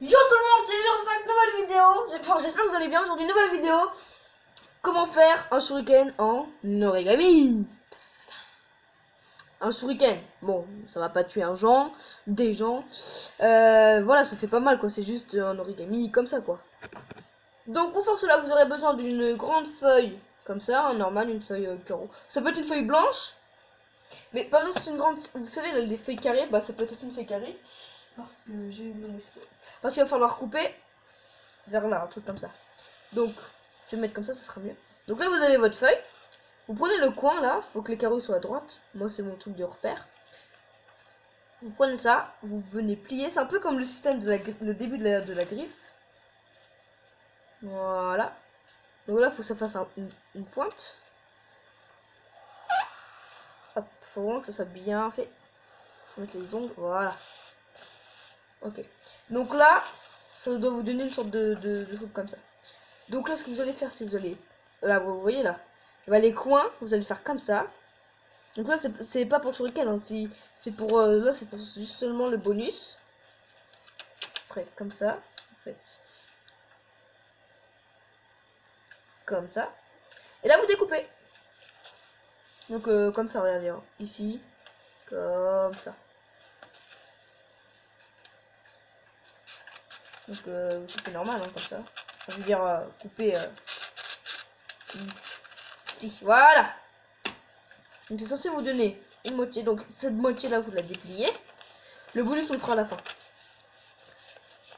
Yo tout le monde, c'est Jean5, nouvelle vidéo. J'espère que vous allez bien. Aujourd'hui, nouvelle vidéo. Comment faire un shuriken en origami. Un shuriken, bon, ça va pas tuer des gens. Voilà, ça fait pas mal quoi, c'est juste un origami comme ça quoi. Donc pour faire cela, vous aurez besoin d'une grande feuille comme ça, un normal, une feuille carreau. Ça peut être une feuille blanche, mais par exemple c'est une grande, vous savez les feuilles carrées, bah ça peut être aussi une feuille carrée. Parce que j'ai eu mon ciseau. Parce qu'il va falloir couper vers là, un truc comme ça. Donc, je vais mettre comme ça sera mieux. Donc là, vous avez votre feuille. Vous prenez le coin là, faut que les carreaux soient à droite. Moi, c'est mon truc de repère. Vous prenez ça, vous venez plier. C'est un peu comme le système de le début de la griffe. Voilà. Donc là, il faut que ça fasse une pointe. Hop, faut vraiment que ça soit bien fait. Faut mettre les ongles, voilà. Ok. Donc là, ça doit vous donner une sorte de truc comme ça. Donc là, ce que vous allez faire, c'est vous allez... Là, vous voyez là. Bah, les coins, vous allez faire comme ça. Donc là, c'est pas pour shuriken, hein, c'est pour... là, c'est pour juste seulement le bonus. Après, comme ça. Vous faites... Comme ça. Et là, vous découpez. Donc, comme ça, regardez. Hein, ici. Comme ça. Donc, vous coupez normal, hein, comme ça. Enfin, je veux dire, couper... ici. Voilà. Donc c'est censé vous donner une moitié. Donc cette moitié là vous la dépliez. Le bonus on le fera à la fin.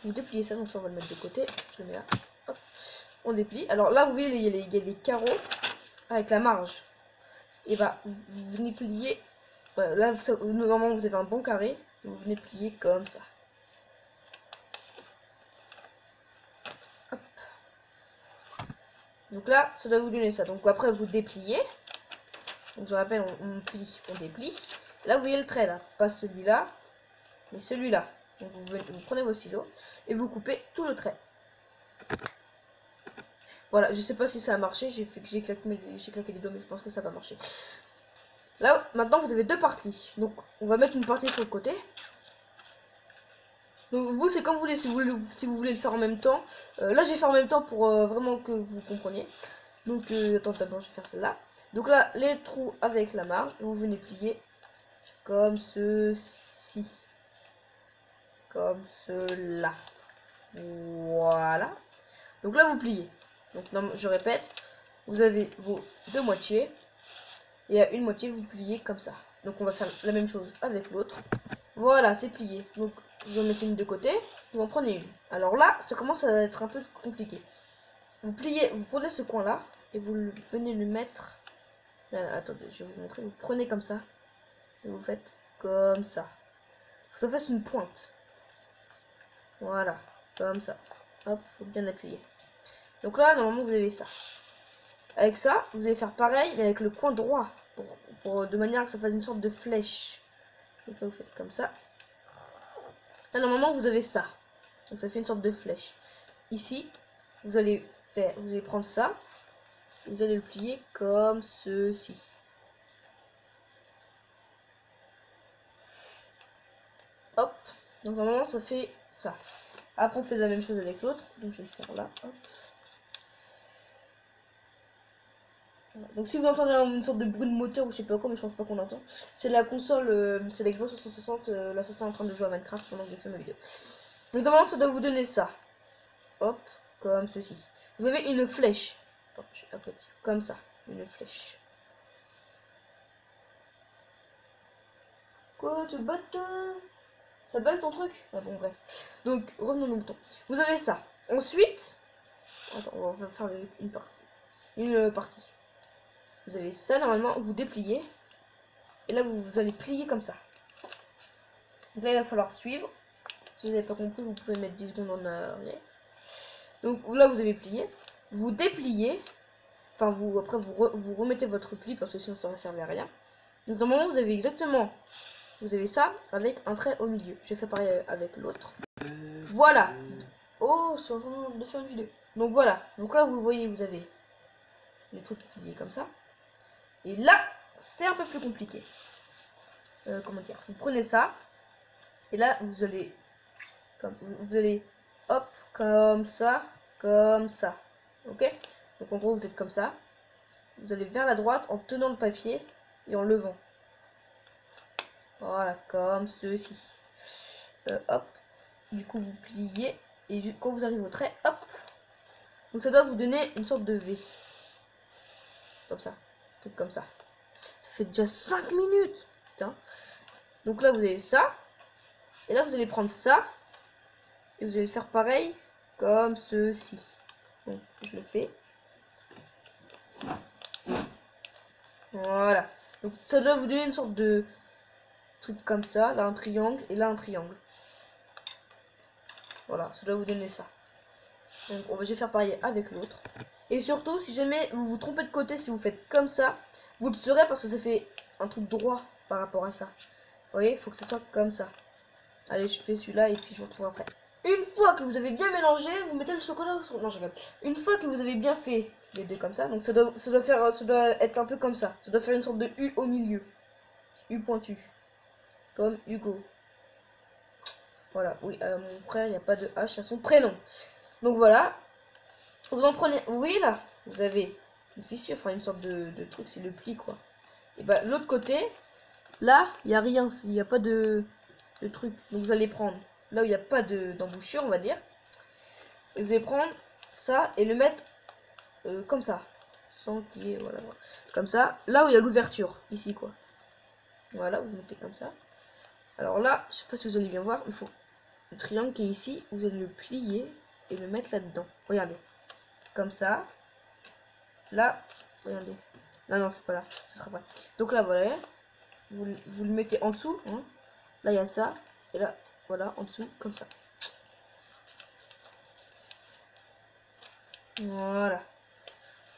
Vous dépliez ça, donc ça on va le mettre de côté. Je le mets là. Hop. On déplie. Alors là vous voyez il y a les carreaux avec la marge. Et bah vous venez plier. Voilà, là normalement vous avez un bon carré. Vous venez plier comme ça. Hop. Donc là ça doit vous donner ça. Donc après vous dépliez. Donc je rappelle, on plie, on déplie. Là, vous voyez le trait, là. Pas celui-là, mais celui-là. Donc vous prenez vos ciseaux et vous coupez tout le trait. Voilà, je sais pas si ça a marché. J'ai claqué les doigts, mais je pense que ça va marcher. Là, maintenant, vous avez deux parties. Donc, on va mettre une partie sur le côté. Donc, vous, c'est comme vous voulez. Si vous voulez le faire en même temps. Là, j'ai fait en même temps pour vraiment que vous compreniez. Donc, attends, d'abord, je vais faire celle-là. Donc là, les trous avec la marge, vous venez plier comme ceci. Comme cela. Voilà. Donc là, vous pliez. Donc, non, je répète, vous avez vos deux moitiés. Et à une moitié, vous pliez comme ça. Donc, on va faire la même chose avec l'autre. Voilà, c'est plié. Donc, vous en mettez une de côté, vous en prenez une. Alors là, ça commence à être un peu compliqué. Vous pliez, vous prenez ce coin-là, et vous venez le mettre... Attendez, je vais vous montrer. Vous prenez comme ça. Et vous faites comme ça. Faut que ça fasse une pointe. Voilà. Comme ça. Hop, faut bien appuyer. Donc là, normalement, vous avez ça. Avec ça, vous allez faire pareil, mais avec le coin droit. De manière que ça fasse une sorte de flèche. Donc là, vous faites comme ça. Là, normalement, vous avez ça. Donc ça fait une sorte de flèche. Ici, vous allez prendre ça. Vous allez le plier comme ceci. Hop. Donc normalement ça fait ça. Après on fait la même chose avec l'autre. Donc je vais le faire là. Hop. Voilà. Donc si vous entendez une sorte de bruit de moteur ou je sais pas quoi, mais je pense pas qu'on entend. C'est la console, c'est l'Xbox 360, l'assassin en train de jouer à Minecraft pendant que j'ai fait ma vidéo. Donc normalement ça doit vous donner ça. Hop. Comme ceci. Vous avez une flèche. Attends, je vais aplatir. Comme ça. Une flèche. Quoi, tu te battes ça balle ton truc? Ah bon, bref. Donc, revenons au bouton. Vous avez ça. Ensuite, attends, on va faire une partie. Vous avez ça, normalement, vous dépliez. Et là, vous allez plier comme ça. Donc là, il va falloir suivre. Si vous n'avez pas compris, vous pouvez mettre 10 secondes en arrière. Donc là, vous avez plié. Vous dépliez. Enfin, après, vous remettez votre pli parce que sinon, ça ne servait à rien. Donc, normalement, vous avez exactement... Vous avez ça avec un trait au milieu. Je fais pareil avec l'autre. Voilà. Oh, je suis en train de faire une vidéo. Donc voilà. Donc là, vous voyez, vous avez les trucs pliés comme ça. Et là, c'est un peu plus compliqué. Comment dire? Vous prenez ça. Et là, vous allez hop, comme ça, ok? Donc en gros vous êtes comme ça, vous allez vers la droite en tenant le papier et en levant, voilà, comme ceci, hop, du coup vous pliez, et quand vous arrivez au trait, hop, donc ça doit vous donner une sorte de V, comme ça, truc comme ça. Ça fait déjà 5 minutes, putain. Donc là vous avez ça, et là vous allez prendre ça, et vous allez faire pareil, comme ceci. Donc je le fais. Voilà. Donc ça doit vous donner une sorte de truc comme ça, là un triangle, et là un triangle. Voilà, ça doit vous donner ça. Donc je vais faire pareil avec l'autre. Et surtout, si jamais vous vous trompez de côté, si vous faites comme ça, vous le saurez parce que ça fait un truc droit par rapport à ça. Vous voyez, il faut que ça soit comme ça. Allez, je fais celui-là et puis je vous retrouve après. Une fois que vous avez bien mélangé, vous mettez le chocolat au... Non, je regarde. Une fois que vous avez bien fait les deux comme ça, donc ça doit être un peu comme ça. Ça doit faire une sorte de U au milieu. U pointu. Comme Hugo. Voilà, oui, mon frère, il n'y a pas de H à son prénom. Donc voilà. Vous en prenez, vous voyez là, vous avez une fissure, enfin une sorte de truc, c'est le pli quoi. Et bah l'autre côté, là, il n'y a rien, il n'y a pas de truc. Donc vous allez prendre là où il n'y a pas d'embouchure, on va dire. Et vous allez prendre ça et le mettre comme ça. Sans qu'il y ait, voilà, comme ça. Là où il y a l'ouverture, ici quoi. Voilà, vous mettez comme ça. Alors là, je sais pas si vous allez bien voir, il faut le triangle qui est ici, vous allez le plier et le mettre là-dedans. Regardez. Comme ça. Là, regardez. Non, c'est pas là. Ça sera pas. Donc là, voilà. Vous le mettez en dessous. Hein. Là, il y a ça. Et là, voilà, en dessous, comme ça. Voilà.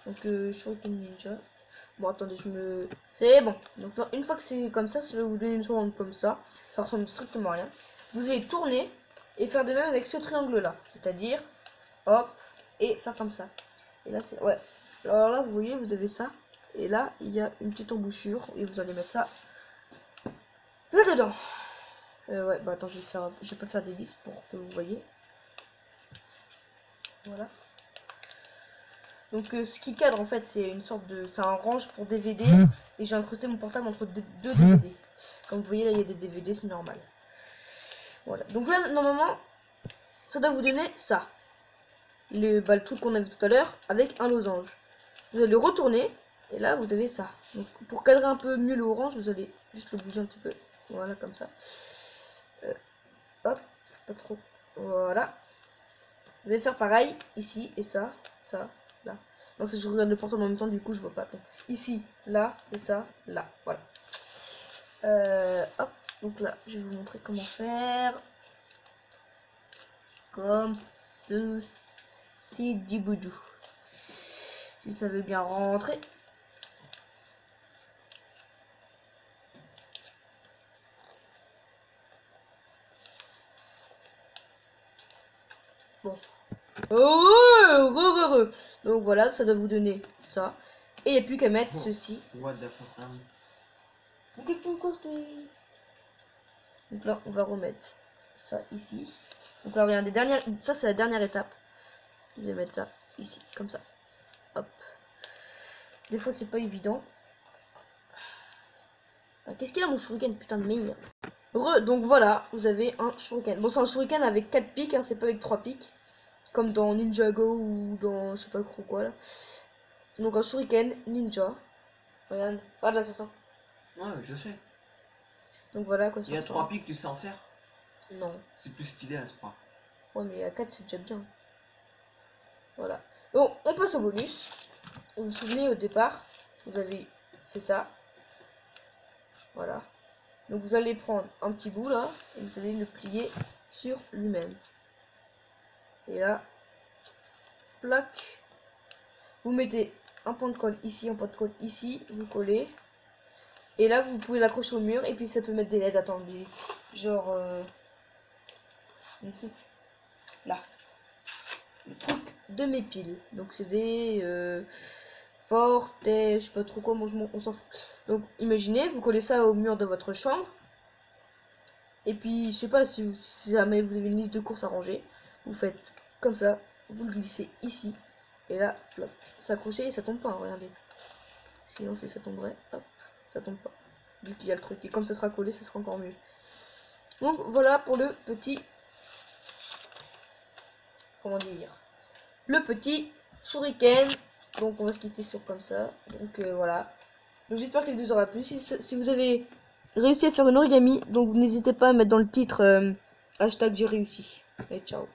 Donc, Shuriken Ninja. Bon, attendez, c'est bon. Donc, là, une fois que c'est comme ça va vous donner une forme comme ça. Ça ressemble strictement à rien. Vous allez tourner et faire de même avec ce triangle-là. C'est-à-dire, hop, et faire comme ça. Et là, c'est... Ouais. Alors là, vous voyez, vous avez ça. Et là, il y a une petite embouchure. Et vous allez mettre ça là-dedans. Ouais, bah attends, je vais pas faire des bifs pour que vous voyez. Voilà. Donc ce qui cadre en fait, c'est une sorte de... C'est un range pour DVD. Et j'ai incrusté mon portable entre deux DVD. Comme vous voyez, là, il y a des DVD, c'est normal. Voilà. Donc là, normalement, ça doit vous donner ça. Le truc qu'on a vu tout à l'heure avec un losange. Vous allez retourner. Et là, vous avez ça. Donc, pour cadrer un peu mieux le orange, vous allez juste le bouger un petit peu. Voilà, comme ça. Hop, c'est pas trop. Voilà. Vous allez faire pareil, ici, et ça, là. Non, si je regarde le portable en même temps, du coup, je vois pas. Donc, ici, là, et ça, là. Voilà. Hop, donc là, je vais vous montrer comment faire. Comme ceci, du boudou. Si ça veut bien rentrer. Bon. Oh, donc voilà, ça doit vous donner ça. Et il n'y a plus qu'à mettre ceci. What the fuck. Donc là, on va remettre ça ici. Donc là, regardez, ça c'est la dernière étape. Vous allez mettre ça ici, comme ça. Hop. Des fois, c'est pas évident. Qu'est-ce qu'il a mon shuriken, putain de merde. Donc voilà, vous avez un shuriken. Bon, c'est un shuriken avec 4 pics, hein, c'est pas avec 3 pics. Comme dans Ninjago ou dans je sais pas trop quoi là. Donc un shuriken ninja. Regarde, l'assassin. Ouais, je sais. Donc voilà quoi. Il y a 3 pics, tu sais en faire? Non. C'est plus stylé à 3. Ouais, mais à 4 c'est déjà bien. Voilà. Bon, on passe au bonus. Vous vous souvenez au départ, vous avez fait ça. Voilà. Donc vous allez prendre un petit bout là et vous allez le plier sur lui-même. Et là, plaque. Vous mettez un point de colle ici, un point de colle ici, vous collez. Et là, vous pouvez l'accrocher au mur et puis ça peut mettre des LED. Attendez, genre là, le truc de mes piles. Donc c'est des fortes, je sais pas trop quoi, on s'en fout. Donc imaginez, vous collez ça au mur de votre chambre. Et puis je sais pas si jamais vous avez une liste de courses à ranger, vous faites comme ça, vous le glissez ici, et là, hop, c'est accroché et ça tombe pas, hein, regardez. Sinon, si ça tomberait, hop, ça tombe pas. Vu qu'il y a le truc, et comme ça sera collé, ça sera encore mieux. Donc voilà pour le petit, comment dire, le petit shuriken. Donc on va se quitter sur comme ça. Donc voilà. Donc j'espère qu'il vous aura plu. Si vous avez réussi à faire une origami, donc n'hésitez pas à mettre dans le titre hashtag j'ai réussi. Et ciao.